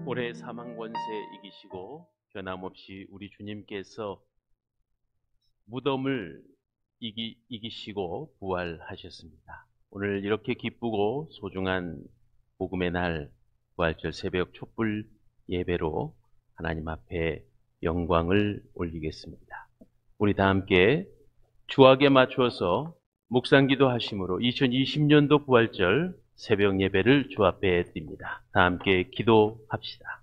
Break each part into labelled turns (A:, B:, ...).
A: 올해 사망 권세 이기시고 변함없이 우리 주님께서 무덤을 이기시고 부활하셨습니다. 오늘 이렇게 기쁘고 소중한 복음의 날 부활절 새벽 촛불 예배로 하나님 앞에 영광을 올리겠습니다. 우리 다 함께 주악에 맞추어서 묵상기도 하심으로 2020년도 부활절 새벽 예배를 주 앞에 드립니다. 다 함께 기도합시다.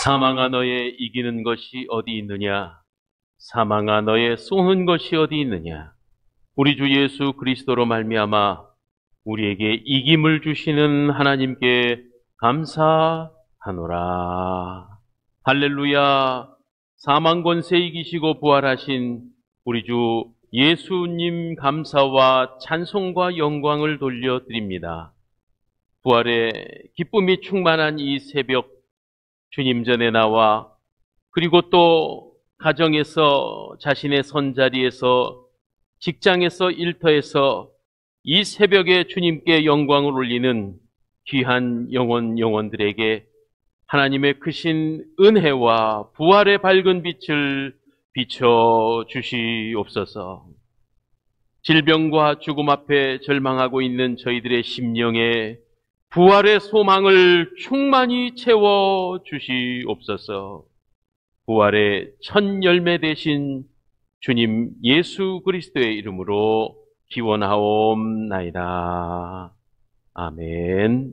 A: 사망아 너의 이기는 것이 어디 있느냐? 사망아 너의 쏘는 것이 어디 있느냐? 우리 주 예수 그리스도로 말미암아 우리에게 이김을 주시는 하나님께 감사하노라. 할렐루야. 사망 권세 이기시고 부활하신 우리 주 예수님 감사와 찬송과 영광을 돌려드립니다. 부활의 기쁨이 충만한 이 새벽 주님 전에 나와 그리고 또 가정에서 자신의 선자리에서 직장에서 일터에서 이 새벽에 주님께 영광을 올리는 귀한 영혼들에게 하나님의 크신 은혜와 부활의 밝은 빛을 비춰 주시옵소서. 질병과 죽음 앞에 절망하고 있는 저희들의 심령에 부활의 소망을 충만히 채워 주시옵소서. 부활의 첫 열매 되신 주님 예수 그리스도의 이름으로 기원하옵나이다. 아멘.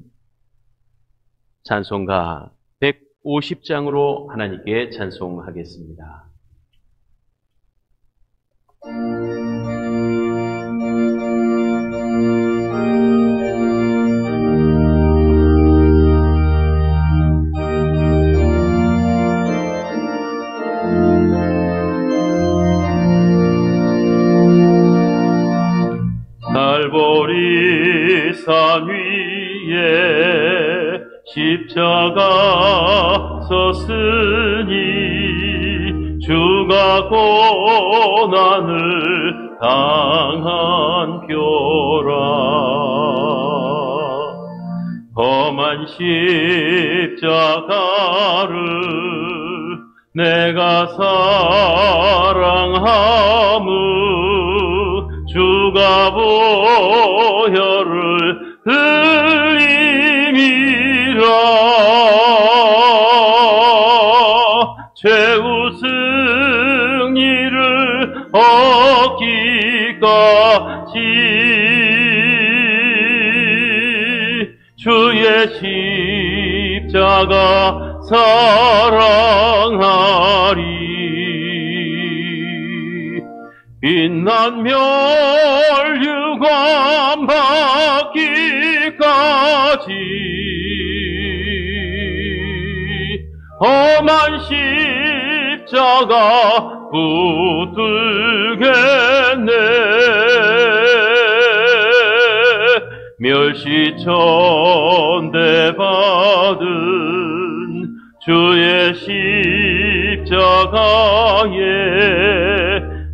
A: 찬송가 150장으로 하나님께 찬송하겠습니다.
B: 갈보리 산 위에 십자가 섰으니 주가 고난을 당한 표라. 험한 십자가를 내가 사랑함은 주가 보혈을 흘림이라. 최후 승리를 얻기까지 주의 십자가 사랑하리. 빛난 멸류관 받기까지 험한 십자가 붙들겠네. 멸시천대 받은 주의 십자가에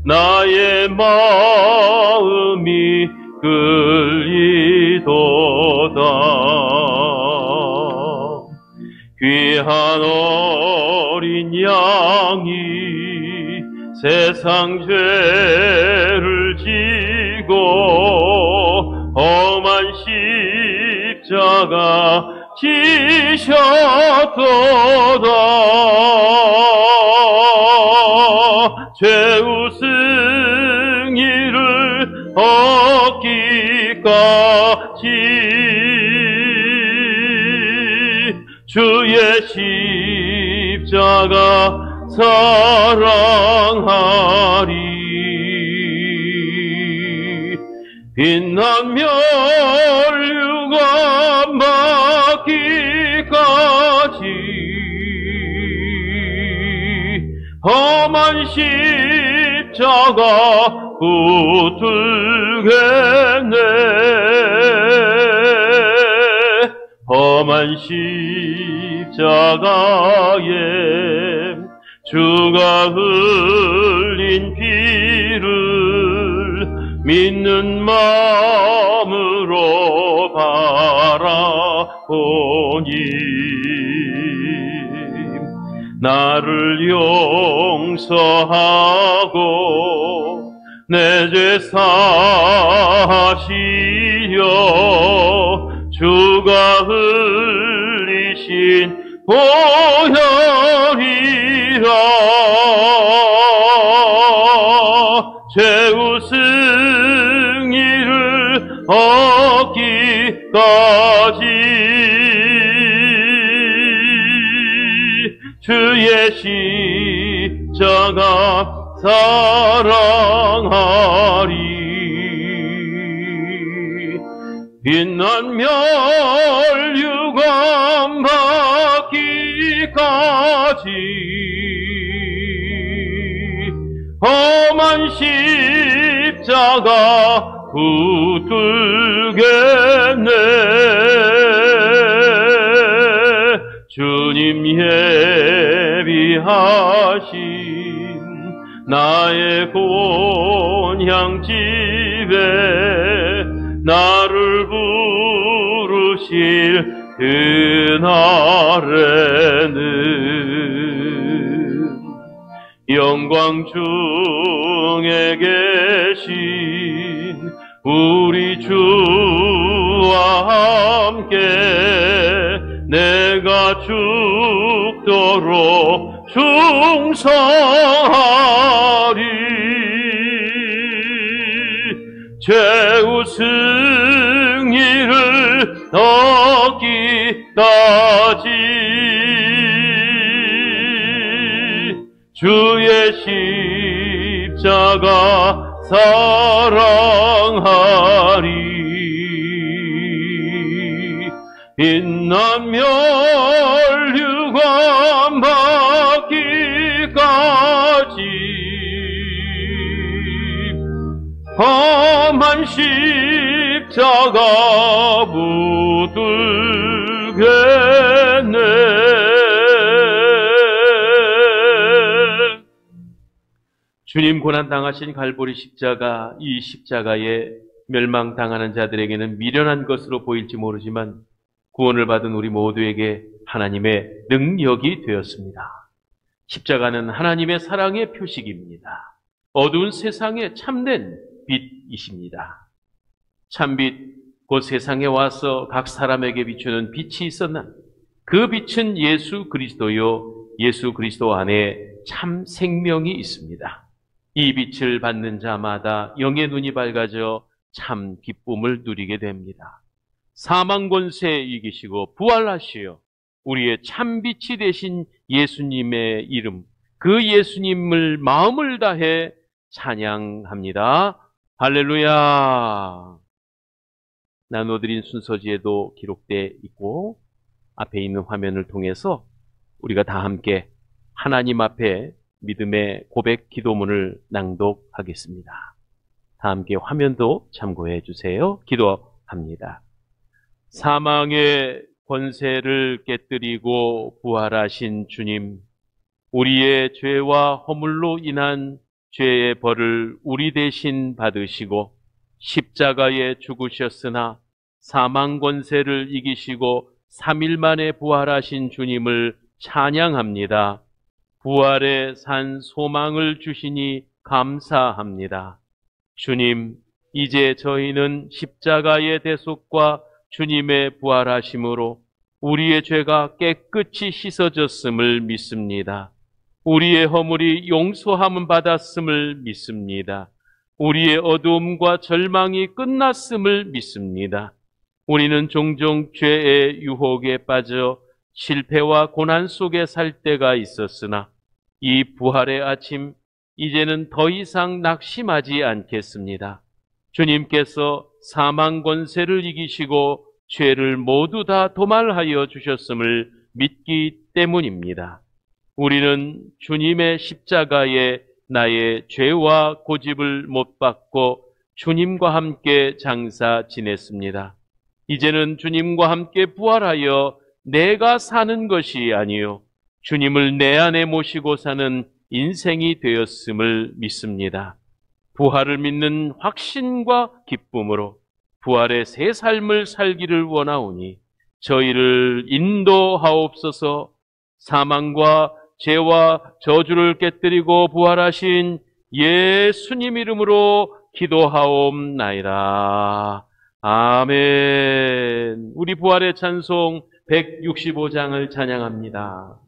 B: 나의 마음이 끌리도다. 귀한 어린 양이 세상 죄를 지고 험한 십자가 지셨도다. 최후 승리를 얻기까지 주의 십자가 사랑하리. 빛난 멸류관 받기까지 험한 십자가 붙들겠네. 험한 십자가에 주가 흘린 피를 믿는 마음으로 바라보니 나를 용서하고 내 죄 사하시려 주가 흘리신 보혈이라. 최후 승리를 얻기까지 주의 십자가 사랑하리. 빛난 멸류관 받기까지 험한 십자가 붙들겠네. 주님 예비하신 나의 곤향집에 나를 부르실 그날에는 영광 중에 계신 우리 주와 함께 내가 죽도록 충성하리. 최후 승리를 얻기까지 주의 십자가 사랑하리. 빛난 멸류관 받기까지 험한 십자가 붙들겠네.
A: 주님 고난당하신 갈보리 십자가, 이 십자가에 멸망당하는 자들에게는 미련한 것으로 보일지 모르지만 구원을 받은 우리 모두에게 하나님의 능력이 되었습니다. 십자가는 하나님의 사랑의 표식입니다. 어두운 세상에 참된 빛이십니다. 참빛, 곧 세상에 와서 각 사람에게 비추는 빛이 있었나 그 빛은 예수 그리스도요, 예수 그리스도 안에 참 생명이 있습니다. 이 빛을 받는 자마다 영의 눈이 밝아져 참 기쁨을 누리게 됩니다. 사망 권세에 이기시고 부활하시어 우리의 참빛이 되신 예수님의 이름, 그 예수님을 마음을 다해 찬양합니다. 할렐루야. 나눠드린 순서지에도 기록되어 있고 앞에 있는 화면을 통해서 우리가 다 함께 하나님 앞에 믿음의 고백 기도문을 낭독하겠습니다. 다 함께 화면도 참고해 주세요. 기도합니다. 사망의 권세를 깨뜨리고 부활하신 주님, 우리의 죄와 허물로 인한 죄의 벌을 우리 대신 받으시고 십자가에 죽으셨으나 사망 권세를 이기시고 3일 만에 부활하신 주님을 찬양합니다. 부활의 산 소망을 주시니 감사합니다. 주님, 이제 저희는 십자가의 대속과 주님의 부활하심으로 우리의 죄가 깨끗이 씻어졌음을 믿습니다. 우리의 허물이 용서함을 받았음을 믿습니다. 우리의 어두움과 절망이 끝났음을 믿습니다. 우리는 종종 죄의 유혹에 빠져 실패와 고난 속에 살 때가 있었으나 이 부활의 아침, 이제는 더 이상 낙심하지 않겠습니다. 주님께서 사망 권세를 이기시고 죄를 모두 다 도말하여 주셨음을 믿기 때문입니다. 우리는 주님의 십자가에 나의 죄와 고집을 못 받고 주님과 함께 장사 지냈습니다. 이제는 주님과 함께 부활하여 내가 사는 것이 아니요 주님을 내 안에 모시고 사는 인생이 되었음을 믿습니다. 부활을 믿는 확신과 기쁨으로 부활의 새 삶을 살기를 원하오니 저희를 인도하옵소서. 사망과 죄와 저주를 깨뜨리고 부활하신 예수님 이름으로 기도하옵나이다. 아멘. 우리 부활의 찬송 165장을 찬양합니다.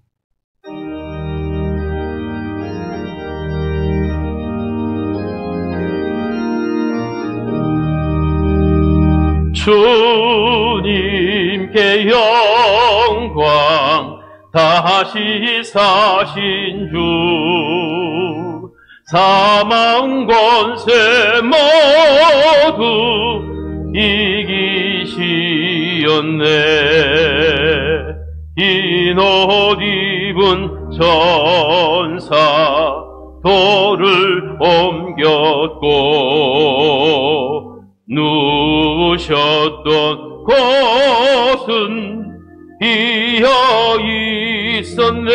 B: 주님께 영광 다시 사신 주 사망 권세 모두 이기시었네. 흰 옷 입은 전사 돌을 옮겼고 누우셨던 곳은 비어 있었네.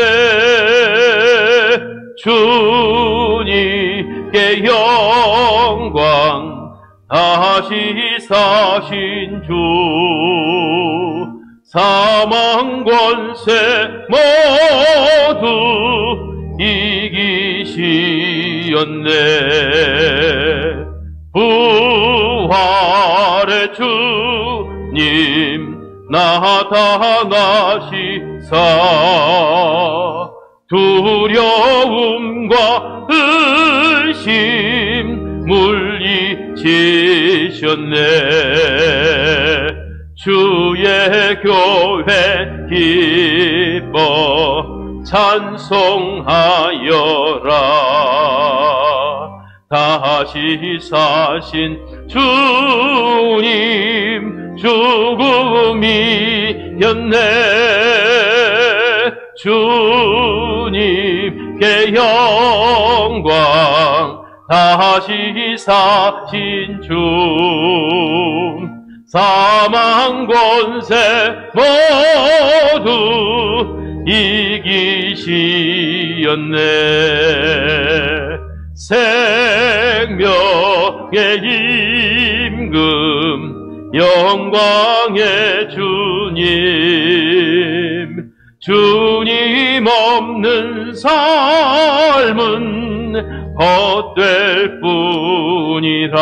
B: 주님께 영광 다시 사신 주 사망 권세 모두 이기시었네. 부활의 주님 나타나시사 두려움과 의심 물리치셨네. 주의 교회 기뻐 찬송하여라. 다시 사신 주님 죽음이었네. 주님께 영광 다시 사신 주 사망 권세 모두 이기시었네. 생명의 임금 영광의 주님 주님 없는 삶은 헛될 뿐이라.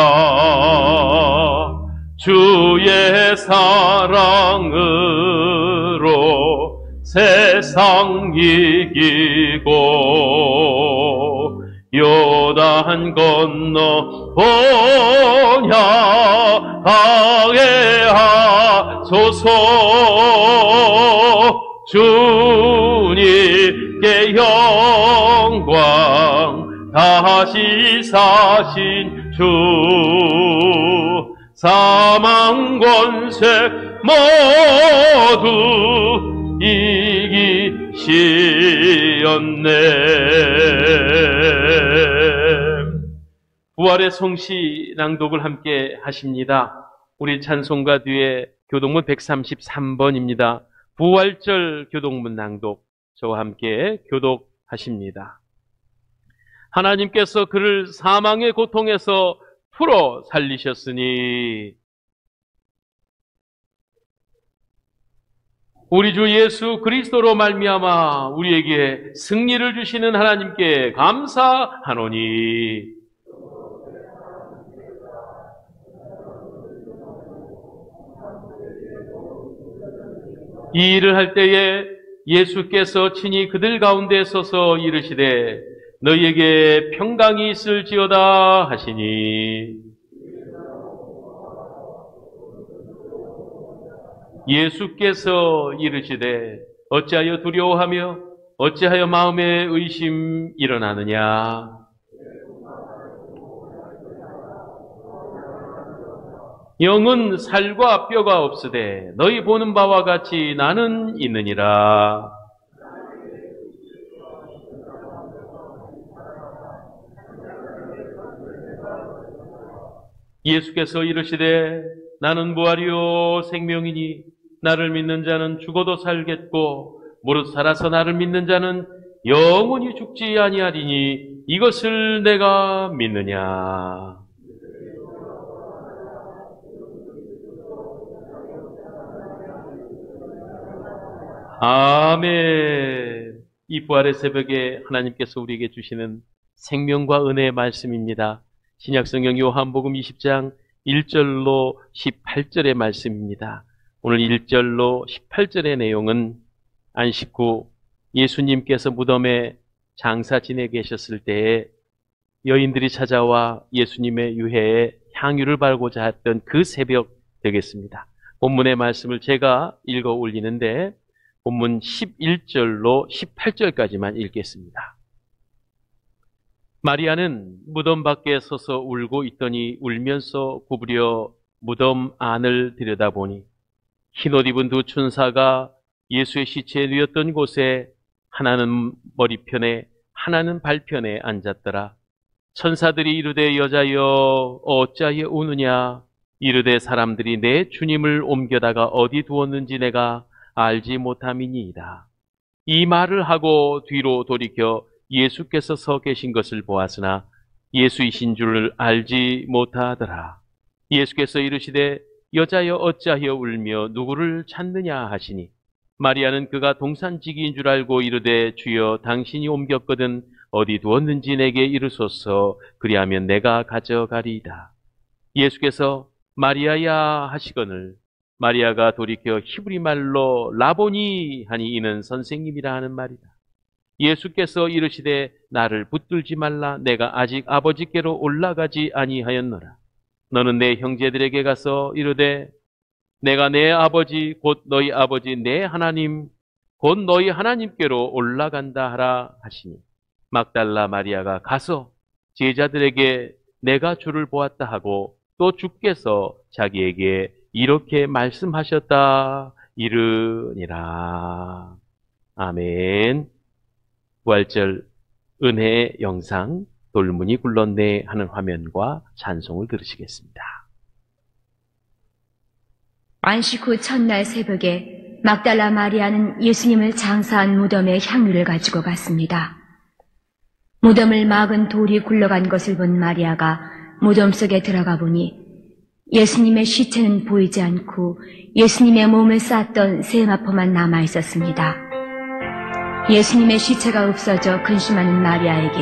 B: 주의 사랑으로 세상 이기고 요단 건너 번향하게 하소서. 주님께 영광 다시 사신 주 사망 권세 모두 이기시었네.
A: 부활의 성시 낭독을 함께 하십니다. 우리 찬송가 뒤에 교동문 133번입니다. 부활절 교동문 낭독 저와 함께 교독하십니다. 하나님께서 그를 사망의 고통에서 풀어 살리셨으니 우리 주 예수 그리스도로 말미암아 우리에게 승리를 주시는 하나님께 감사하노니 이 일을 할 때에 예수께서 친히 그들 가운데 서서 이르시되 너희에게 평강이 있을지어다 하시니 예수께서 이르시되 어찌하여 두려워하며 어찌하여 마음에 의심 일어나느냐. 영은 살과 뼈가 없으되 너희 보는 바와 같이 나는 있느니라. 예수께서 이르시되 나는 부활이요 생명이니 나를 믿는 자는 죽어도 살겠고 무릇 살아서 나를 믿는 자는 영원히 죽지 아니하리니 이것을 내가 믿느냐. 아멘. 이 부활의 새벽에 하나님께서 우리에게 주시는 생명과 은혜의 말씀입니다. 신약성경 요한복음 20장 1절로 18절의 말씀입니다. 오늘 1절로 18절의 내용은 안식 후 예수님께서 무덤에 장사 지내 계셨을 때에 여인들이 찾아와 예수님의 유해에 향유를 바르고자 했던 그 새벽 되겠습니다. 본문의 말씀을 제가 읽어 올리는데 본문 11절로 18절까지만 읽겠습니다. 마리아는 무덤 밖에 서서 울고 있더니 울면서 구부려 무덤 안을 들여다보니 흰옷 입은 두 천사가 예수의 시체에 누웠던 곳에 하나는 머리편에 하나는 발편에 앉았더라. 천사들이 이르되 여자여 어찌하여 우느냐. 이르되 사람들이 내 주님을 옮겨다가 어디 두었는지 내가 알지 못함이니이다. 이 말을 하고 뒤로 돌이켜 예수께서 서 계신 것을 보았으나 예수이신 줄을 알지 못하더라. 예수께서 이르시되 여자여 어찌하여 울며 누구를 찾느냐 하시니 마리아는 그가 동산지기인 줄 알고 이르되 주여 당신이 옮겼거든 어디 두었는지 내게 이르소서 그리하면 내가 가져가리이다. 예수께서 마리아야 하시거늘 마리아가 돌이켜 히브리 말로 라보니 하니 이는 선생님이라 하는 말이다. 예수께서 이르시되 나를 붙들지 말라. 내가 아직 아버지께로 올라가지 아니하였노라. 너는 내 형제들에게 가서 이르되 내가 내 아버지 곧 너희 아버지 내 하나님 곧 너희 하나님께로 올라간다 하라 하시니 막달라 마리아가 가서 제자들에게 내가 주를 보았다 하고 또 주께서 자기에게 이렇게 말씀하셨다 이르니라. 아멘. 부활절 은혜의 영상 돌문이 굴렀네 하는 화면과 찬송을 들으시겠습니다.
C: 안식 후 첫날 새벽에 막달라 마리아는 예수님을 장사한 무덤에 향유를 가지고 갔습니다. 무덤을 막은 돌이 굴러간 것을 본 마리아가 무덤 속에 들어가 보니 예수님의 시체는 보이지 않고 예수님의 몸을 쌌던 세마포만 남아 있었습니다. 예수님의 시체가 없어져 근심하는 마리아에게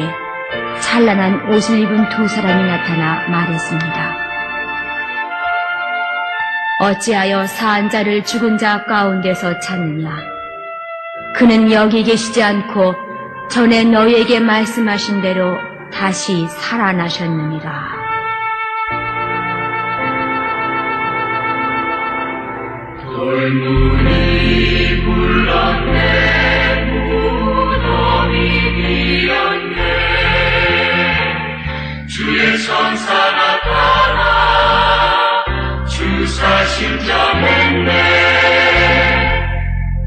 C: 찬란한 옷을 입은 두 사람이 나타나 말했습니다. 어찌하여 사한 자를 죽은 자 가운데서 찾느냐? 그는 여기 계시지 않고 전에 너희에게 말씀하신 대로 다시 살아나셨느니라.
B: 돌문이 굴렀네 무덤이 비었네 주의 천사 나타나 주사심 전했네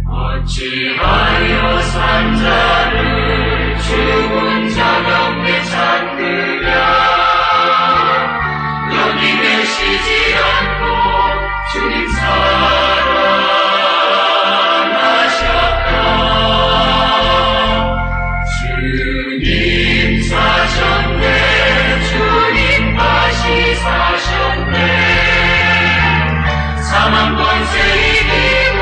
B: 어찌하여 산 자를 죽은 자 가운데 찾느냐 여기 계시지 않고 주님 살아나셨다. 주님 사셨네. 주님 다시 사셨네. 사망 권세 이기고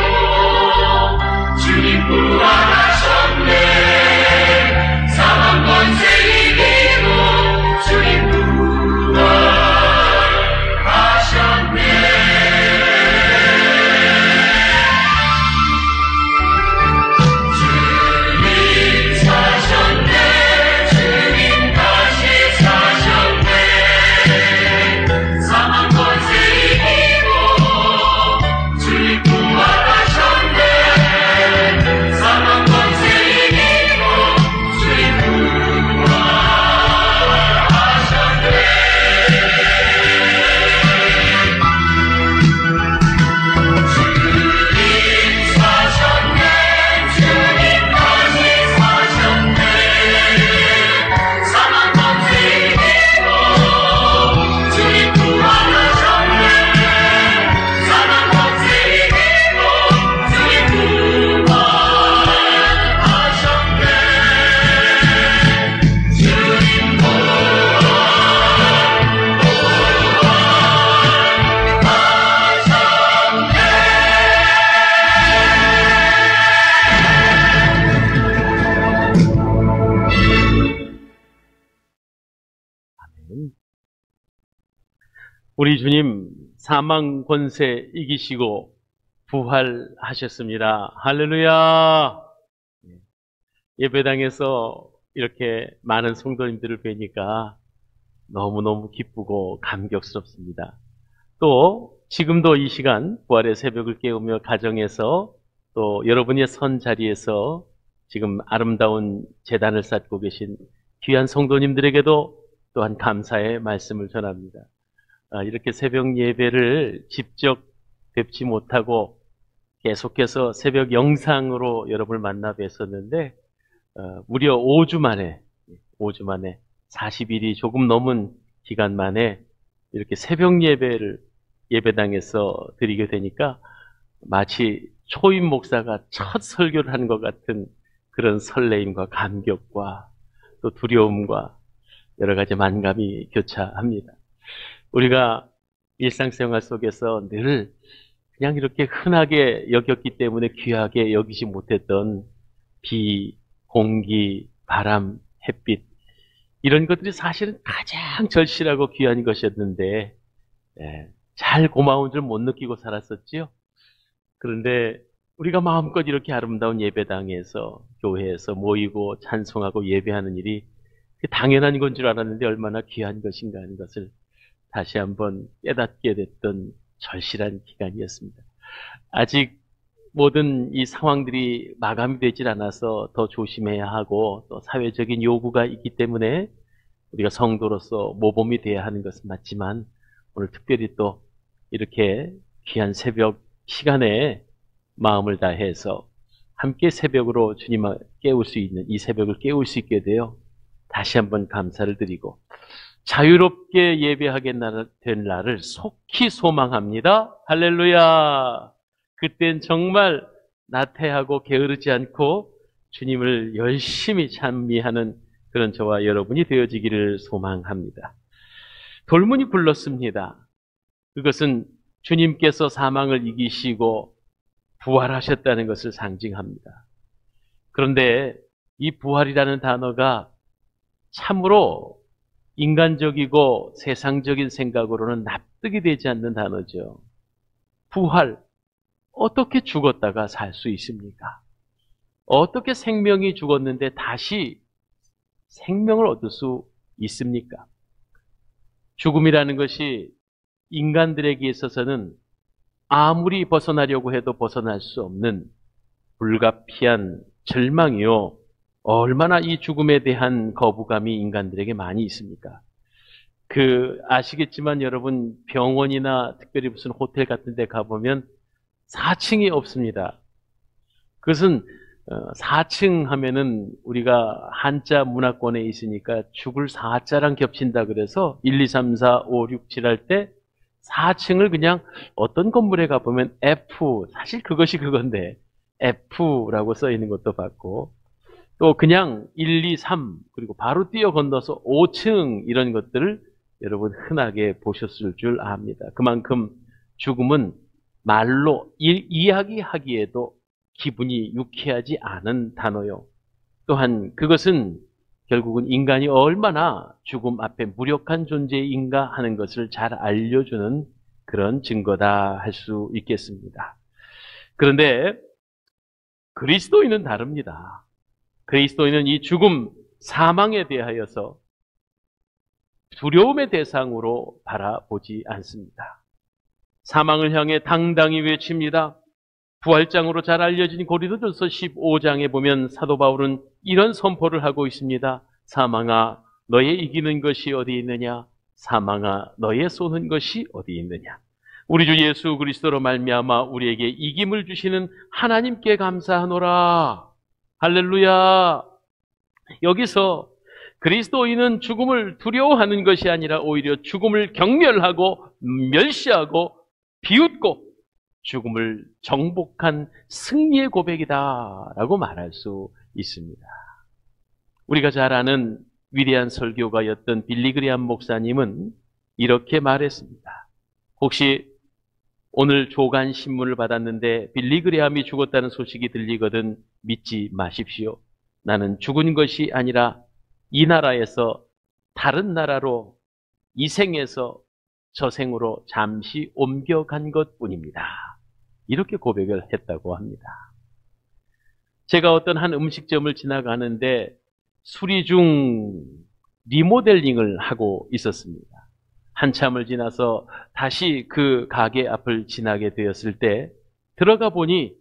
B: 주님 부활하셨네. 사망 권세 이기고 주님 부활하셨네.
A: 우리 주님 사망 권세 이기시고 부활하셨습니다. 할렐루야! 예배당에서 이렇게 많은 성도님들을 뵈니까 너무너무 기쁘고 감격스럽습니다. 또 지금도 이 시간 부활의 새벽을 깨우며 가정에서 또 여러분의 선 자리에서 지금 아름다운 제단을 쌓고 계신 귀한 성도님들에게도 또한 감사의 말씀을 전합니다. 이렇게 새벽 예배를 직접 뵙지 못하고 계속해서 새벽 영상으로 여러분을 만나 뵀었는데 무려 5주 만에 40일이 조금 넘은 기간 만에 이렇게 새벽 예배를 예배당에서 드리게 되니까 마치 초임 목사가 첫 설교를 하는 것 같은 그런 설레임과 감격과 또 두려움과 여러 가지 만감이 교차합니다. 우리가 일상생활 속에서 늘 그냥 이렇게 흔하게 여겼기 때문에 귀하게 여기지 못했던 비, 공기, 바람, 햇빛 이런 것들이 사실은 가장 절실하고 귀한 것이었는데 잘 고마운 줄 못 느끼고 살았었지요. 그런데 우리가 마음껏 이렇게 아름다운 예배당에서 교회에서 모이고 찬송하고 예배하는 일이 당연한 건 줄 알았는데 얼마나 귀한 것인가 하는 것을 다시 한번 깨닫게 됐던 절실한 기간이었습니다. 아직 모든 이 상황들이 마감이 되질 않아서 더 조심해야 하고 또 사회적인 요구가 있기 때문에 우리가 성도로서 모범이 돼야 하는 것은 맞지만 오늘 특별히 또 이렇게 귀한 새벽 시간에 마음을 다해서 함께 새벽으로 주님을 깨울 수 있는 이 새벽을 깨울 수 있게 되어 다시 한번 감사를 드리고 자유롭게 예배하게 된 날을 속히 소망합니다. 할렐루야. 그땐 정말 나태하고 게으르지 않고 주님을 열심히 찬미하는 그런 저와 여러분이 되어지기를 소망합니다. 돌문이 굴렀습니다. 그것은 주님께서 사망을 이기시고 부활하셨다는 것을 상징합니다. 그런데 이 부활이라는 단어가 참으로 인간적이고 세상적인 생각으로는 납득이 되지 않는 단어죠. 부활, 어떻게 죽었다가 살 수 있습니까? 어떻게 생명이 죽었는데 다시 생명을 얻을 수 있습니까? 죽음이라는 것이 인간들에게 있어서는 아무리 벗어나려고 해도 벗어날 수 없는 불가피한 절망이요. 얼마나 이 죽음에 대한 거부감이 인간들에게 많이 있습니까? 아시겠지만 여러분 병원이나 특별히 무슨 호텔 같은 데 가보면 4층이 없습니다. 그것은 4층 하면은 우리가 한자 문화권에 있으니까 죽을 4자랑 겹친다 그래서 1, 2, 3, 4, 5, 6, 7 할 때 4층을 그냥 어떤 건물에 가보면 F, 사실 그것이 그건데 F라고 써 있는 것도 봤고 또 그냥 1, 2, 3 그리고 바로 뛰어 건너서 5층 이런 것들을 여러분 흔하게 보셨을 줄 압니다. 그만큼 죽음은 말로 이야기하기에도 기분이 유쾌하지 않은 단어요. 또한 그것은 결국은 인간이 얼마나 죽음 앞에 무력한 존재인가 하는 것을 잘 알려주는 그런 증거다 할 수 있겠습니다. 그런데 그리스도인은 다릅니다. 그리스도인은 이 죽음, 사망에 대하여서 두려움의 대상으로 바라보지 않습니다. 사망을 향해 당당히 외칩니다. 부활장으로 잘 알려진 고린도전서 15장에 보면 사도 바울은 이런 선포를 하고 있습니다. 사망아, 너의 이기는 것이 어디 있느냐? 사망아, 너의 쏘는 것이 어디 있느냐? 우리 주 예수 그리스도로 말미암아 우리에게 이김을 주시는 하나님께 감사하노라. 할렐루야. 여기서 그리스도인은 죽음을 두려워하는 것이 아니라 오히려 죽음을 경멸하고 멸시하고 비웃고 죽음을 정복한 승리의 고백이다라고 말할 수 있습니다. 우리가 잘 아는 위대한 설교가였던 빌리 그레이엄 목사님은 이렇게 말했습니다. 혹시 오늘 조간 신문을 받았는데 빌리 그레이엄이 죽었다는 소식이 들리거든 믿지 마십시오. 나는 죽은 것이 아니라 이 나라에서 다른 나라로 이생해서 저생으로 잠시 옮겨간 것뿐입니다. 이렇게 고백을 했다고 합니다. 제가 어떤 한 음식점을 지나가는데 수리 중 리모델링을 하고 있었습니다. 한참을 지나서 다시 그 가게 앞을 지나게 되었을 때 들어가 보니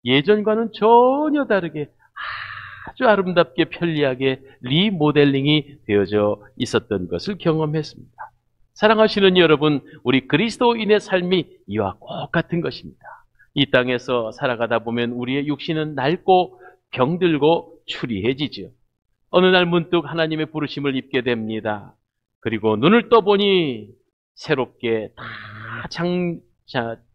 A: 예전과는 전혀 다르게 아주 아름답게 편리하게 리모델링이 되어져 있었던 것을 경험했습니다. 사랑하시는 여러분, 우리 그리스도인의 삶이 이와 똑같은 것입니다. 이 땅에서 살아가다 보면 우리의 육신은 낡고 병들고 추리해지죠. 어느 날 문득 하나님의 부르심을 입게 됩니다. 그리고 눈을 떠보니 새롭게 다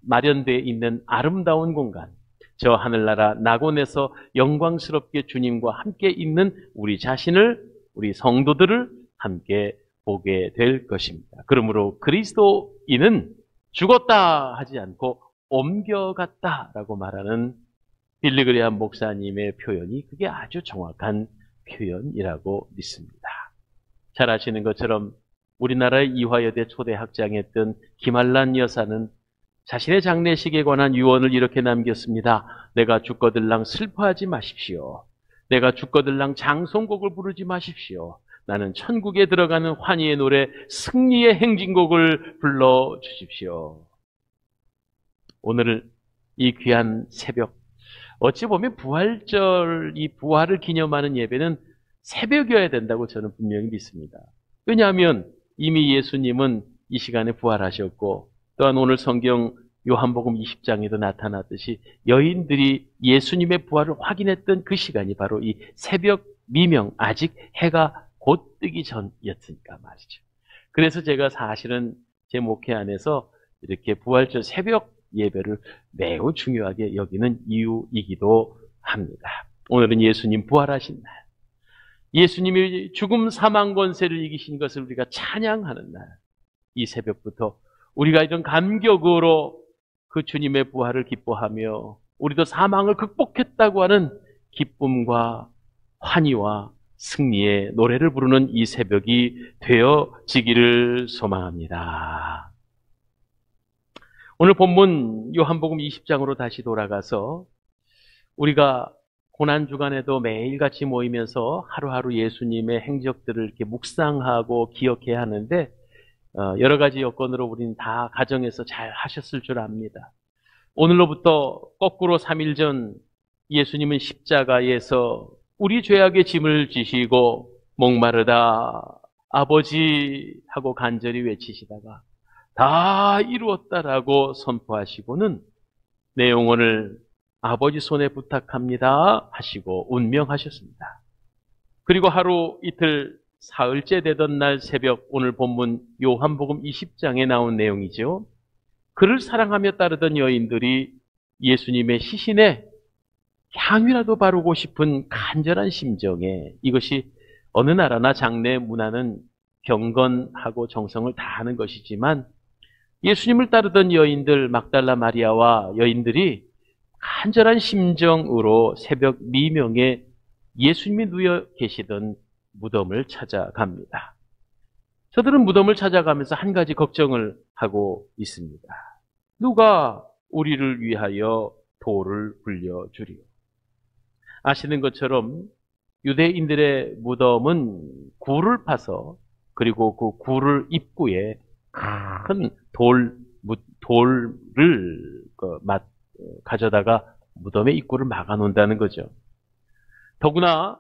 A: 마련되어 있는 아름다운 공간, 저 하늘나라 낙원에서 영광스럽게 주님과 함께 있는 우리 자신을, 우리 성도들을 함께 보게 될 것입니다. 그러므로 그리스도인은 죽었다 하지 않고 옮겨갔다라고 말하는 빌리그레암 목사님의 표현이 그게 아주 정확한 표현이라고 믿습니다. 잘 아시는 것처럼 우리나라의 이화여대 초대 학장이었던 김한란 여사는 자신의 장례식에 관한 유언을 이렇게 남겼습니다. 내가 죽거들랑 슬퍼하지 마십시오. 내가 죽거들랑 장송곡을 부르지 마십시오. 나는 천국에 들어가는 환희의 노래 승리의 행진곡을 불러주십시오. 오늘 이 귀한 새벽, 어찌 보면 부활절, 이 부활을 기념하는 예배는 새벽이어야 된다고 저는 분명히 믿습니다. 왜냐하면 이미 예수님은 이 시간에 부활하셨고, 또한 오늘 성경 요한복음 20장에도 나타났듯이 여인들이 예수님의 부활을 확인했던 그 시간이 바로 이 새벽 미명, 아직 해가 곧 뜨기 전이었으니까 말이죠. 그래서 제가 사실은 제 목회 안에서 이렇게 부활절 새벽 예배를 매우 중요하게 여기는 이유이기도 합니다. 오늘은 예수님 부활하신 날, 예수님이 죽음 사망 권세를 이기신 것을 우리가 찬양하는 날, 이 새벽부터 우리가 이런 감격으로 그 주님의 부활을 기뻐하며 우리도 사망을 극복했다고 하는 기쁨과 환희와 승리의 노래를 부르는 이 새벽이 되어지기를 소망합니다. 오늘 본문 요한복음 20장으로 다시 돌아가서 우리가 고난주간에도 매일같이 모이면서 하루하루 예수님의 행적들을 이렇게 묵상하고 기억해야 하는데 여러 가지 여건으로 우리는 다 가정에서 잘 하셨을 줄 압니다. 오늘로부터 거꾸로 3일 전 예수님은 십자가에서 우리 죄악의 짐을 지시고 목마르다 아버지 하고 간절히 외치시다가 다 이루었다라고 선포하시고는 내 영혼을 아버지 손에 부탁합니다 하시고 운명하셨습니다. 그리고 하루 이틀 사흘째 되던 날 새벽, 오늘 본문 요한복음 20장에 나온 내용이죠. 그를 사랑하며 따르던 여인들이 예수님의 시신에 향이라도 바르고 싶은 간절한 심정에, 이것이 어느 나라나 장례 문화는 경건하고 정성을 다하는 것이지만 예수님을 따르던 여인들, 막달라 마리아와 여인들이 간절한 심정으로 새벽 미명에 예수님이 누워 계시던 무덤을 찾아갑니다. 저들은 무덤을 찾아가면서 한 가지 걱정을 하고 있습니다. 누가 우리를 위하여 돌을 굴려주리요? 아시는 것처럼 유대인들의 무덤은 굴을 파서, 그리고 그 굴을 입구에 큰 돌을 가져다가 무덤의 입구를 막아 놓는다는 거죠. 더구나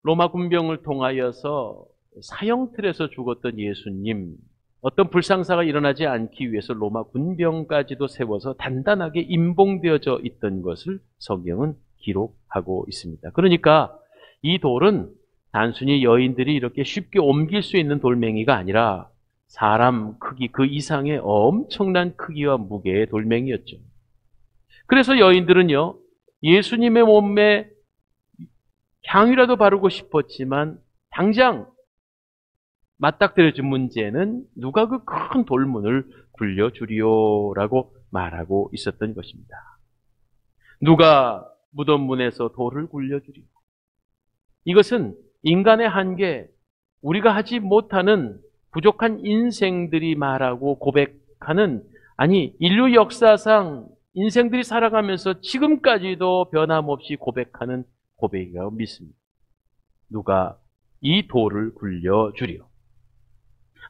A: 로마 군병을 통하여서 사형틀에서 죽었던 예수님, 어떤 불상사가 일어나지 않기 위해서 로마 군병까지도 세워서 단단하게 임봉되어져 있던 것을 성경은 기록하고 있습니다. 그러니까 이 돌은 단순히 여인들이 이렇게 쉽게 옮길 수 있는 돌멩이가 아니라 사람 크기 그 이상의 엄청난 크기와 무게의 돌멩이였죠. 그래서 여인들은요, 예수님의 몸에 향이라도 바르고 싶었지만 당장 맞닥뜨려진 문제는 누가 그 큰 돌문을 굴려주리요라고 말하고 있었던 것입니다. 누가 무덤 문에서 돌을 굴려주리요? 이것은 인간의 한계, 우리가 하지 못하는 부족한 인생들이 말하고 고백하는, 아니 인류 역사상 인생들이 살아가면서 지금까지도 변함없이 고백하는 고백이라고 믿습니다. 누가 이 돌을 굴려주리요.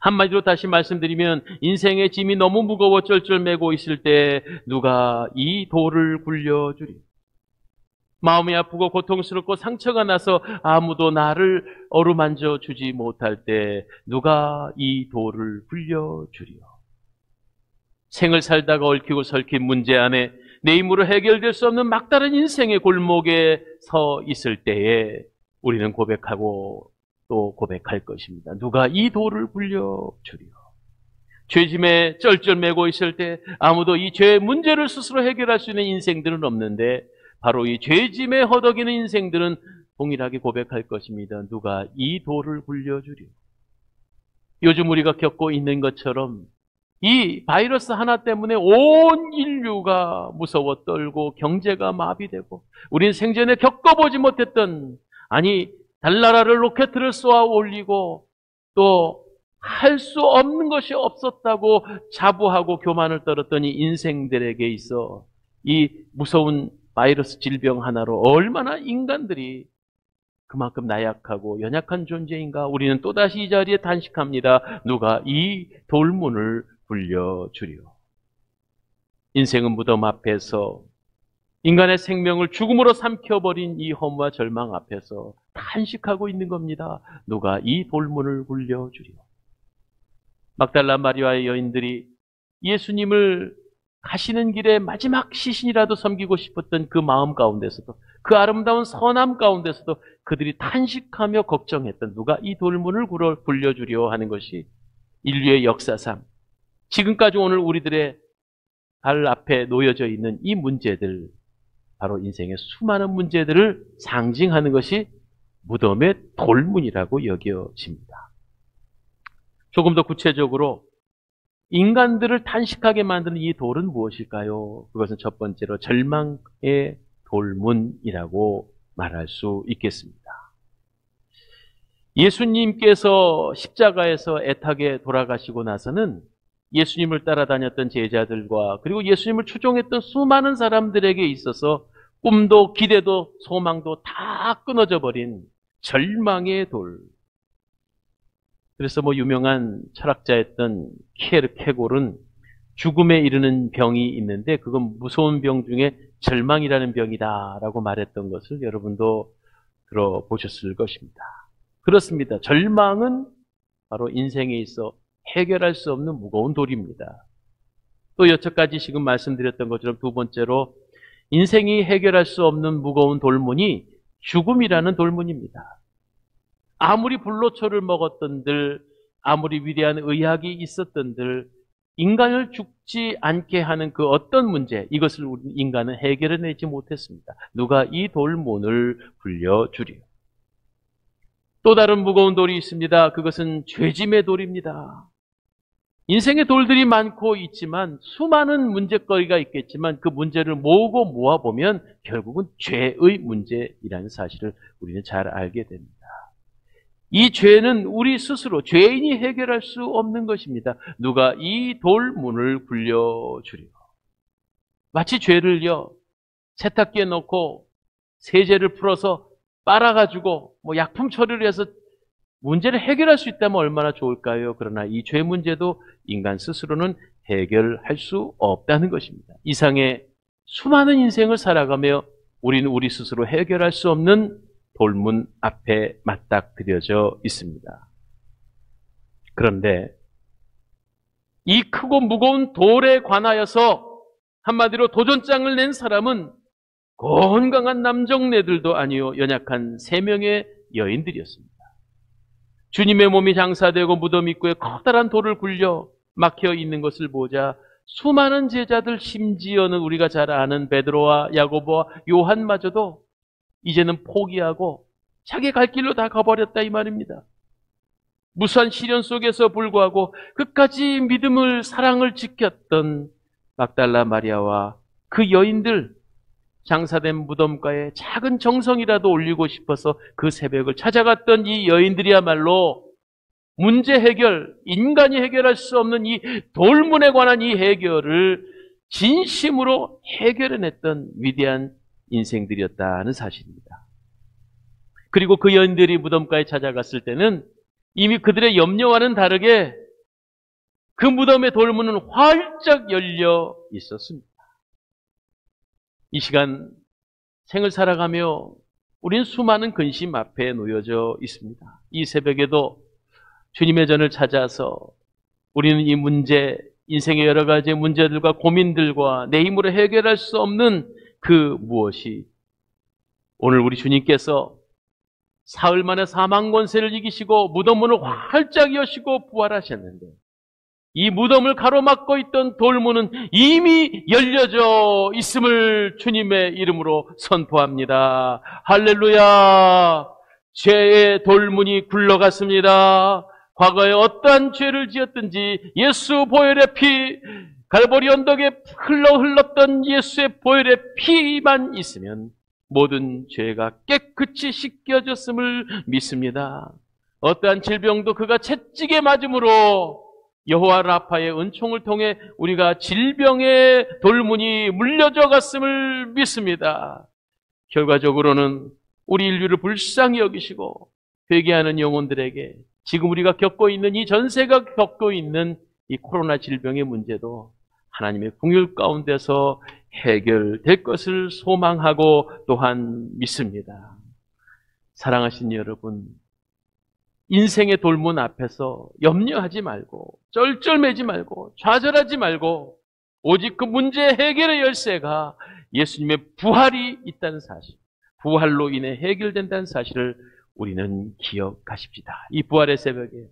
A: 한마디로 다시 말씀드리면 인생의 짐이 너무 무거워 쩔쩔매고 있을 때 누가 이 돌을 굴려주리요. 마음이 아프고 고통스럽고 상처가 나서 아무도 나를 어루만져 주지 못할 때 누가 이 돌을 굴려주리요. 생을 살다가 얽히고 설킨 문제 안에 내 힘으로 해결될 수 없는 막다른 인생의 골목에 서 있을 때에 우리는 고백하고 또 고백할 것입니다. 누가 이 돌을 굴려주리요. 죄짐에 쩔쩔매고 있을 때 아무도 이 죄의 문제를 스스로 해결할 수 있는 인생들은 없는데 바로 이 죄짐에 허덕이는 인생들은 동일하게 고백할 것입니다. 누가 이 돌을 굴려주리요. 요즘 우리가 겪고 있는 것처럼 이 바이러스 하나 때문에 온 인류가 무서워 떨고 경제가 마비되고 우린 생전에 겪어보지 못했던, 아니 달나라를 로켓을 쏘아 올리고 또 할 수 없는 것이 없었다고 자부하고 교만을 떨었던 이 인생들에게 있어 이 무서운 바이러스 질병 하나로 얼마나 인간들이 그만큼 나약하고 연약한 존재인가. 우리는 또다시 이 자리에 단식합니다. 누가 이 돌문을 굴려주리요. 인생은 무덤 앞에서 인간의 생명을 죽음으로 삼켜버린 이 허무와 절망 앞에서 탄식하고 있는 겁니다. 누가 이 돌문을 굴려주리요. 막달라 마리아의 여인들이 예수님을 가시는 길에 마지막 시신이라도 섬기고 싶었던 그 마음 가운데서도, 그 아름다운 선함 가운데서도 그들이 탄식하며 걱정했던 누가 이 돌문을 굴려주려 하는 것이 인류의 역사상 지금까지 오늘 우리들의 발 앞에 놓여져 있는 이 문제들, 바로 인생의 수많은 문제들을 상징하는 것이 무덤의 돌문이라고 여겨집니다. 조금 더 구체적으로 인간들을 탄식하게 만드는 이 돌은 무엇일까요? 그것은 첫 번째로 절망의 돌문이라고 말할 수 있겠습니다. 예수님께서 십자가에서 애타게 돌아가시고 나서는 예수님을 따라다녔던 제자들과 그리고 예수님을 추종했던 수많은 사람들에게 있어서 꿈도 기대도 소망도 다 끊어져 버린 절망의 돌. 그래서 유명한 철학자였던 키에르케고르는 죽음에 이르는 병이 있는데 그건 무서운 병 중에 절망이라는 병이다라고 말했던 것을 여러분도 들어보셨을 것입니다. 그렇습니다. 절망은 바로 인생에 있어 해결할 수 없는 무거운 돌입니다. 또 여태까지 지금 말씀드렸던 것처럼 두 번째로 인생이 해결할 수 없는 무거운 돌문이 죽음이라는 돌문입니다. 아무리 불로초를 먹었던들, 아무리 위대한 의학이 있었던들, 인간을 죽지 않게 하는 그 어떤 문제, 이것을 우리 인간은 해결해내지 못했습니다. 누가 이 돌문을 굴려주리요. 또 다른 무거운 돌이 있습니다. 그것은 죄짐의 돌입니다. 인생의 돌들이 많고 있지만 수많은 문제거리가 있겠지만 그 문제를 모으고 모아보면 결국은 죄의 문제이라는 사실을 우리는 잘 알게 됩니다. 이 죄는 우리 스스로 죄인이 해결할 수 없는 것입니다. 누가 이 돌문을 굴려주리요. 마치 죄를요, 세탁기에 넣고 세제를 풀어서 빨아가지고 약품 처리를 해서 문제를 해결할 수 있다면 얼마나 좋을까요? 그러나 이 죄 문제도 인간 스스로는 해결할 수 없다는 것입니다. 이상의 수많은 인생을 살아가며 우리는 우리 스스로 해결할 수 없는 돌문 앞에 맞닥뜨려져 있습니다. 그런데 이 크고 무거운 돌에 관하여서 한마디로 도전장을 낸 사람은 건강한 남정네들도 아니요 연약한 3명의 여인들이었습니다. 주님의 몸이 장사되고 무덤 입구에 커다란 돌을 굴려 막혀 있는 것을 보자 수많은 제자들, 심지어는 우리가 잘 아는 베드로와 야고보와 요한마저도 이제는 포기하고 자기 갈 길로 다 가버렸다 이 말입니다. 무수한 시련 속에서 불구하고 끝까지 믿음을, 사랑을 지켰던 막달라 마리아와 그 여인들, 장사된 무덤가에 작은 정성이라도 올리고 싶어서 그 새벽을 찾아갔던 이 여인들이야말로 문제 해결, 인간이 해결할 수 없는 이 돌문에 관한 이 해결을 진심으로 해결해냈던 위대한 인생들이었다는 사실입니다. 그리고 그 여인들이 무덤가에 찾아갔을 때는 이미 그들의 염려와는 다르게 그 무덤의 돌문은 활짝 열려 있었습니다. 이 시간 생을 살아가며 우린 수많은 근심 앞에 놓여져 있습니다. 이 새벽에도 주님의 전을 찾아서 우리는 이 문제, 인생의 여러 가지 문제들과 고민들과 내 힘으로 해결할 수 없는 그 무엇이 오늘 우리 주님께서 사흘 만에 사망 권세를 이기시고 무덤문을 활짝 여시고 부활하셨는데 이 무덤을 가로막고 있던 돌문은 이미 열려져 있음을 주님의 이름으로 선포합니다. 할렐루야! 죄의 돌문이 굴러갔습니다. 과거에 어떠한 죄를 지었든지 예수 보혈의 피, 갈보리 언덕에 흘렀던 예수의 보혈의 피만 있으면 모든 죄가 깨끗이 씻겨졌음을 믿습니다. 어떠한 질병도 그가 채찍에 맞음으로 여호와 라파의 은총을 통해 우리가 질병의 돌문이 물려져 갔음을 믿습니다. 결과적으로는 우리 인류를 불쌍히 여기시고 회개하는 영혼들에게 지금 우리가 겪고 있는 이 전세가 겪고 있는 이 코로나 질병의 문제도 하나님의 긍휼 가운데서 해결될 것을 소망하고 또한 믿습니다. 사랑하신 여러분, 인생의 돌문 앞에서 염려하지 말고 쩔쩔매지 말고 좌절하지 말고 오직 그 문제 해결의 열쇠가 예수님의 부활이 있다는 사실, 부활로 인해 해결된다는 사실을 우리는 기억하십시다. 이 부활의 새벽에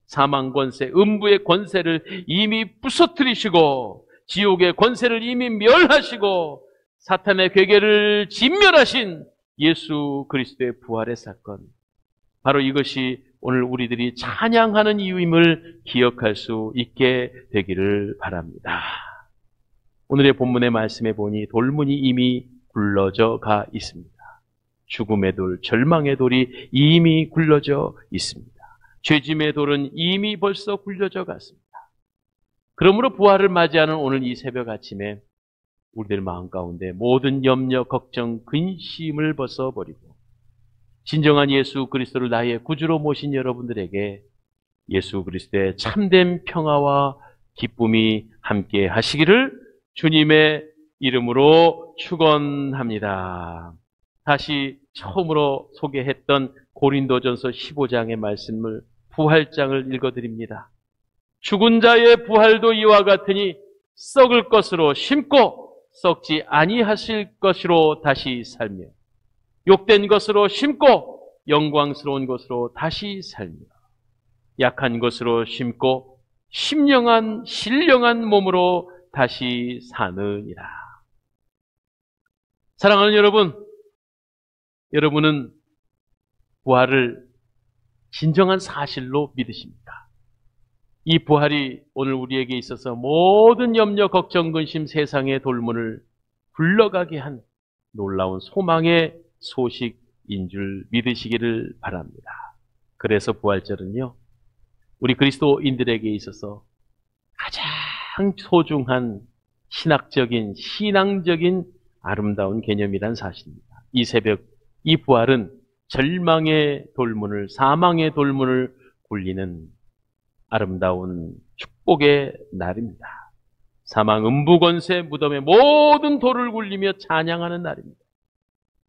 A: 사망 권세, 음부의 권세를 이미 부서뜨리시고 지옥의 권세를 이미 멸하시고 사탄의 괴계를 진멸하신 예수 그리스도의 부활의 사건, 바로 이것이 오늘 우리들이 찬양하는 이유임을 기억할 수 있게 되기를 바랍니다. 오늘의 본문의 말씀에 보니 돌문이 이미 굴러져 가 있습니다. 죽음의 돌, 절망의 돌이 이미 굴러져 있습니다. 죄짐의 돌은 이미 벌써 굴려져 갔습니다. 그러므로 부활을 맞이하는 오늘 이 새벽 아침에 우리들 마음 가운데 모든 염려, 걱정, 근심을 벗어버리고 진정한 예수 그리스도를 나의 구주로 모신 여러분들에게 예수 그리스도의 참된 평화와 기쁨이 함께 하시기를 주님의 이름으로 축원합니다. 다시 처음으로 소개했던 고린도전서 15장의 말씀을 부활장을 읽어드립니다. 죽은 자의 부활도 이와 같으니 썩을 것으로 심고 썩지 아니하실 것으로 다시 살며 욕된 것으로 심고 영광스러운 것으로 다시 살며 약한 것으로 심고 신령한 몸으로 다시 사느니라. 사랑하는 여러분, 여러분은 부활을 진정한 사실로 믿으십니까? 이 부활이 오늘 우리에게 있어서 모든 염려, 걱정, 근심, 세상의 돌문을 굴러가게 한 놀라운 소망의 소식인 줄 믿으시기를 바랍니다. 그래서 부활절은요, 우리 그리스도인들에게 있어서 가장 소중한 신앙적인 아름다운 개념이란 사실입니다. 이 새벽, 이 부활은 절망의 돌문을, 사망의 돌문을 굴리는 아름다운 축복의 날입니다. 사망, 음부 권세, 무덤의 모든 돌을 굴리며 찬양하는 날입니다.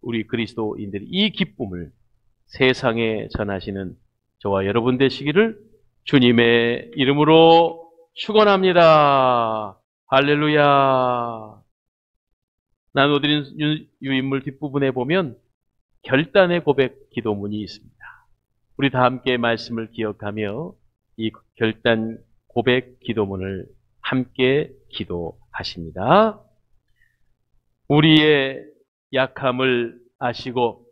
A: 우리 그리스도인들이 이 기쁨을 세상에 전하시는 저와 여러분 되시기를 주님의 이름으로 축원합니다. 할렐루야. 나눠드린 유인물 뒷부분에 보면 결단의 고백 기도문이 있습니다. 우리 다 함께 말씀을 기억하며 이 결단 고백 기도문을 함께 기도하십니다. 우리의 약함을 아시고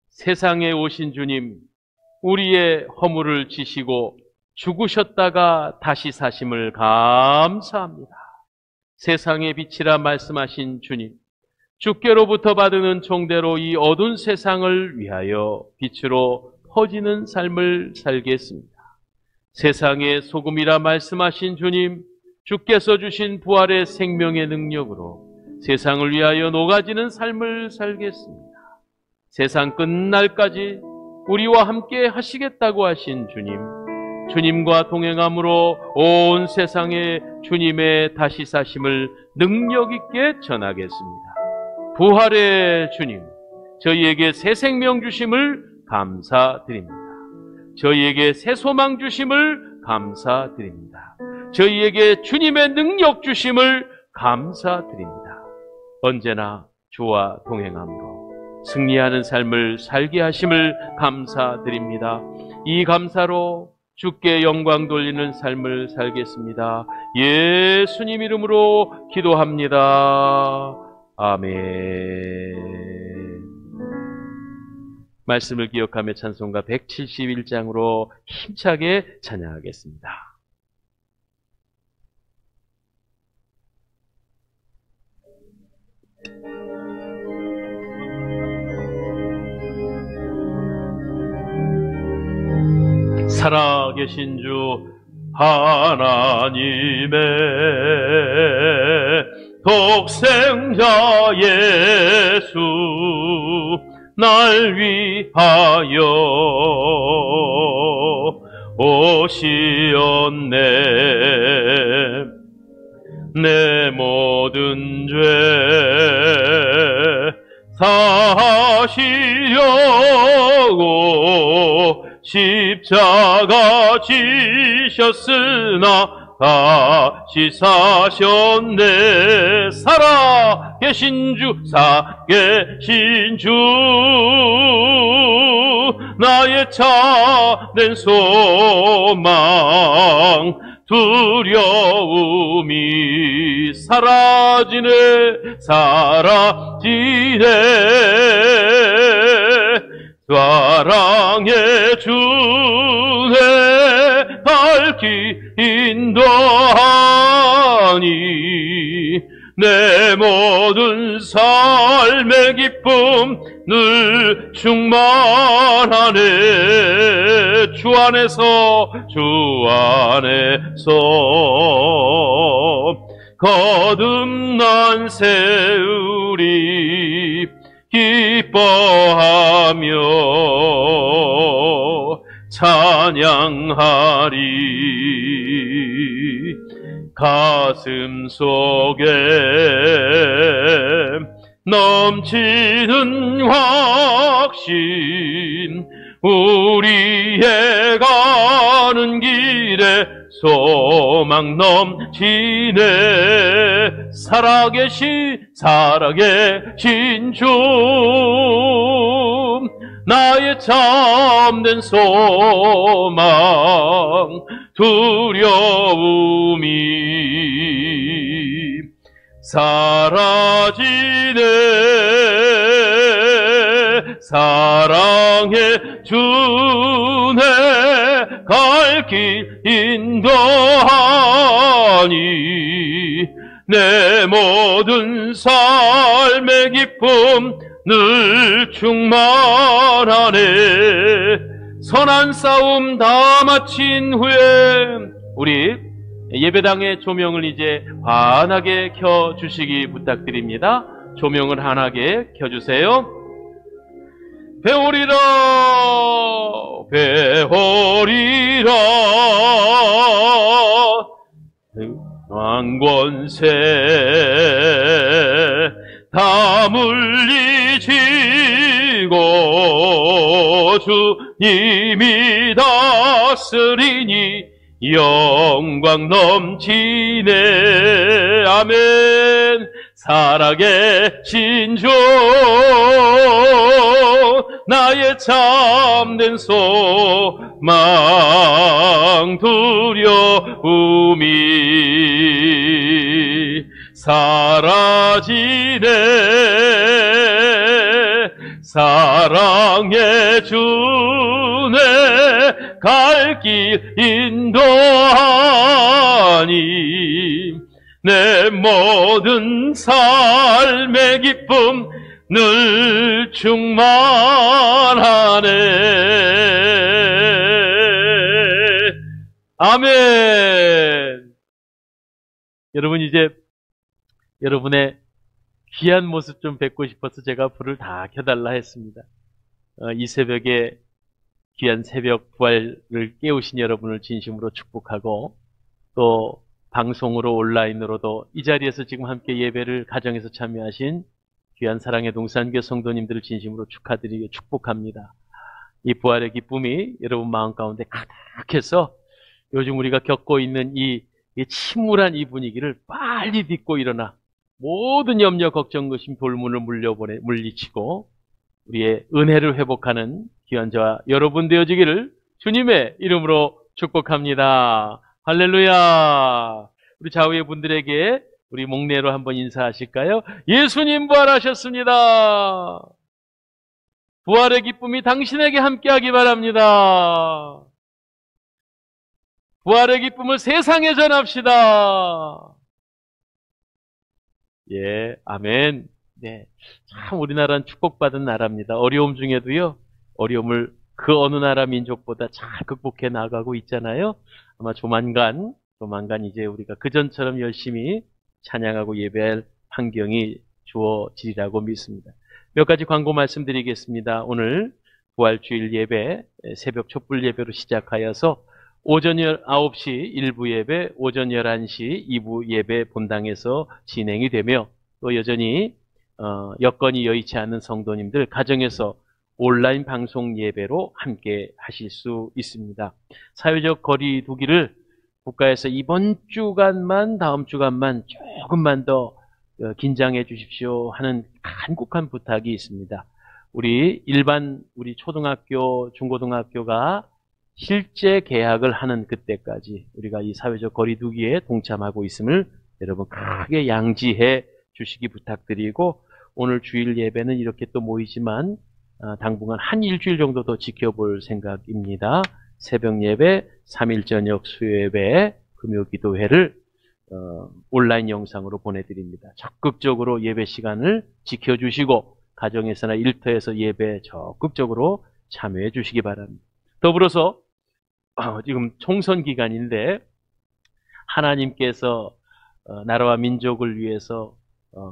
A: 세상에 오신 주님, 우리의 허물을 지시고 죽으셨다가 다시 사심을 감사합니다. 세상의 빛이라 말씀하신 주님, 주께로부터 받은 은총대로 이 어두운 세상을 위하여 빛으로 퍼지는 삶을 살겠습니다. 세상의 소금이라 말씀하신 주님, 주께서 주신 부활의 생명의 능력으로 세상을 위하여 녹아지는 삶을 살겠습니다. 세상 끝날까지 우리와 함께 하시겠다고 하신 주님, 주님과 동행함으로 온 세상에 주님의 다시 사심을 능력 있게 전하겠습니다. 부활의 주님, 저희에게 새 생명 주심을 감사드립니다. 저희에게 새 소망 주심을 감사드립니다. 저희에게 주님의 능력 주심을 감사드립니다. 언제나 주와 동행함으로 승리하는 삶을 살게 하심을 감사드립니다. 이 감사로 주께 영광 돌리는 삶을 살겠습니다. 예수님 이름으로 기도합니다. 아멘. 말씀을 기억하며 찬송가 171장으로 힘차게 찬양하겠습니다. 살아계신 주 하나님의 독생자 예수 날 위하여 오시었네. 내 모든 죄 사하시려고 십자가 지셨으나 다시 사셨네. 살아계신 주, 살아계신 주, 나의 참된 소망, 두려움이 사라지네, 사라지네. 사랑의 주내 밝히 인도하니 내 모든 삶의 기쁨 늘 충만하네. 주 안에서 거듭난 새우리 기뻐하며 찬양하리. 가슴 속에 넘치는 확신, 우리의 가는 길에 소망 넘치네. 살아계신 주, 나의 참된 소망, 두려움이 사라지네. 사랑의 주내 갈 길 인도하니 내 모든 삶의 기쁨 늘 충만하네. 선한 싸움 다 마친 후에 우리 예배당의 조명을 이제 환하게 켜주시기 부탁드립니다. 조명을 환하게 켜주세요. 배우리라 배우리라 왕권세 다 물리치고 주님이 다스리니 영광 넘치네. 아멘. 살아계신 주, 나의 참된 소망, 두려움이 사라지네. 사랑의 주내 갈 길 인도하니 내 모든 삶의 기쁨 늘 충만하네. 아멘! 여러분, 이제 여러분의 귀한 모습 좀 뵙고 싶어서 제가 불을 다 켜달라 했습니다. 이 새벽에 귀한 새벽 부활을 깨우신 여러분을 진심으로 축복하고, 또 방송으로 온라인으로도 이 자리에서 지금 함께 예배를 가정에서 참여하신 귀한 사랑의 동산교회 성도님들을 진심으로 축하드리고 축복합니다. 이 부활의 기쁨이 여러분 마음 가운데 가득해서 요즘 우리가 겪고 있는 이 침울한 이 분위기를 빨리 딛고 일어나 모든 염려, 걱정, 의심, 돌문을 물리치고 우리의 은혜를 회복하는 귀한 저와 여러분 되어지기를 주님의 이름으로 축복합니다. 할렐루야. 우리 좌우의 분들에게 우리 목례로 한번 인사하실까요? 예수님 부활하셨습니다. 부활의 기쁨이 당신에게 함께하기 바랍니다. 부활의 기쁨을 세상에 전합시다. 예, 아멘. 네, 참 우리나라는 축복받은 나라입니다. 어려움 중에도요, 어려움을 그 어느 나라 민족보다 잘 극복해 나가고 있잖아요. 아마 조만간 이제 우리가 그전처럼 열심히 찬양하고 예배할 환경이 주어지리라고 믿습니다. 몇 가지 광고 말씀드리겠습니다. 오늘 부활주일 예배, 새벽 촛불 예배로 시작하여서 오전 9시 1부 예배, 오전 11시 2부 예배 본당에서 진행이 되며, 또 여전히 여건이 여의치 않은 성도님들 가정에서 온라인 방송 예배로 함께 하실 수 있습니다. 사회적 거리 두기를 국가에서 이번 주간만, 다음 주간만 조금만 더 긴장해 주십시오 하는 간곡한 부탁이 있습니다. 우리 초등학교, 중고등학교가 실제 개학을 하는 그때까지 우리가 이 사회적 거리 두기에 동참하고 있음을 여러분 크게 양지해 주시기 부탁드리고, 오늘 주일 예배는 이렇게 또 모이지만 당분간 한 일주일 정도 더 지켜볼 생각입니다. 새벽 예배, 3일 저녁 수요예배, 금요 기도회를 온라인 영상으로 보내드립니다. 적극적으로 예배 시간을 지켜주시고 가정에서나 일터에서 예배 적극적으로 참여해 주시기 바랍니다. 더불어서 지금 총선 기간인데 하나님께서 나라와 민족을 위해서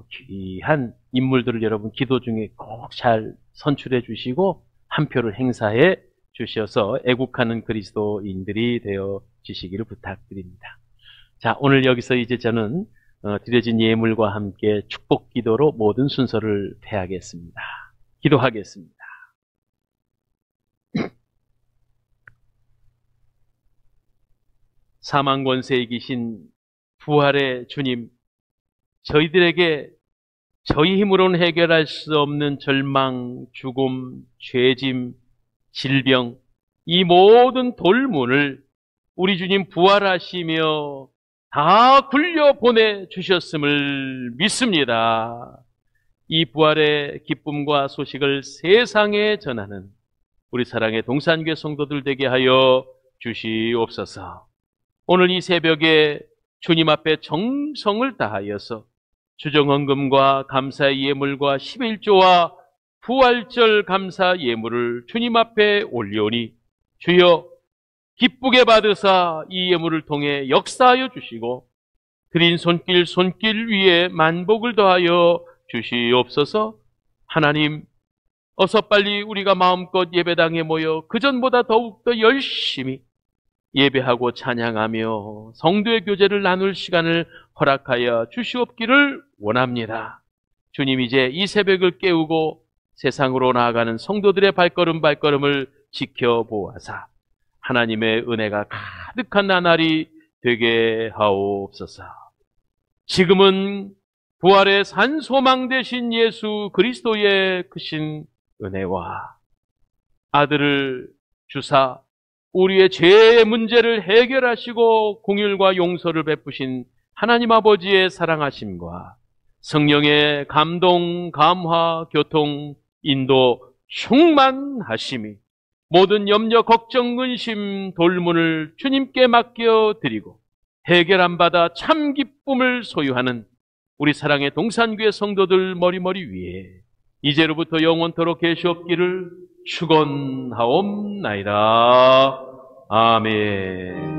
A: 귀한 인물들을 여러분 기도 중에 꼭 잘 선출해 주시고 한 표를 행사해 주셔서 애국하는 그리스도인들이 되어 주시기를 부탁드립니다. 자, 오늘 여기서 이제 저는 드려진 예물과 함께 축복 기도로 모든 순서를 패하겠습니다. 기도하겠습니다. 사망 권세에 계신 부활의 주님, 저희들에게 저희 힘으로는 해결할 수 없는 절망, 죽음, 죄짐, 질병, 이 모든 돌문을 우리 주님 부활하시며 다 굴려 보내주셨음을 믿습니다. 이 부활의 기쁨과 소식을 세상에 전하는 우리 사랑의 동산교회 성도들 되게 하여 주시옵소서. 오늘 이 새벽에 주님 앞에 정성을 다하여서 주정헌금과 감사의 예물과 11조와 부활절 감사 예물을 주님 앞에 올리오니 주여 기쁘게 받으사 이 예물을 통해 역사하여 주시고 드린 손길 위에 만복을 더하여 주시옵소서. 하나님, 어서 빨리 우리가 마음껏 예배당에 모여 그전보다 더욱더 열심히 예배하고 찬양하며 성도의 교제를 나눌 시간을 허락하여 주시옵기를 원합니다. 주님, 이제 이 새벽을 깨우고 세상으로 나아가는 성도들의 발걸음을 지켜보아사 하나님의 은혜가 가득한 나날이 되게 하옵소서. 지금은 부활의 산 소망 되신 예수 그리스도의 크신 은혜와 아들을 주사 우리의 죄의 문제를 해결하시고 공율과 용서를 베푸신 하나님 아버지의 사랑하심과 성령의 감동, 감화, 교통, 인도, 충만하심이 모든 염려, 걱정, 근심, 돌문을 주님께 맡겨드리고 해결한 바다 참 기쁨을 소유하는 우리 사랑의 동산교회 성도들 머리머리 위에 이제로부터 영원토록 계시옵기를 축원하옵나이다. 아멘.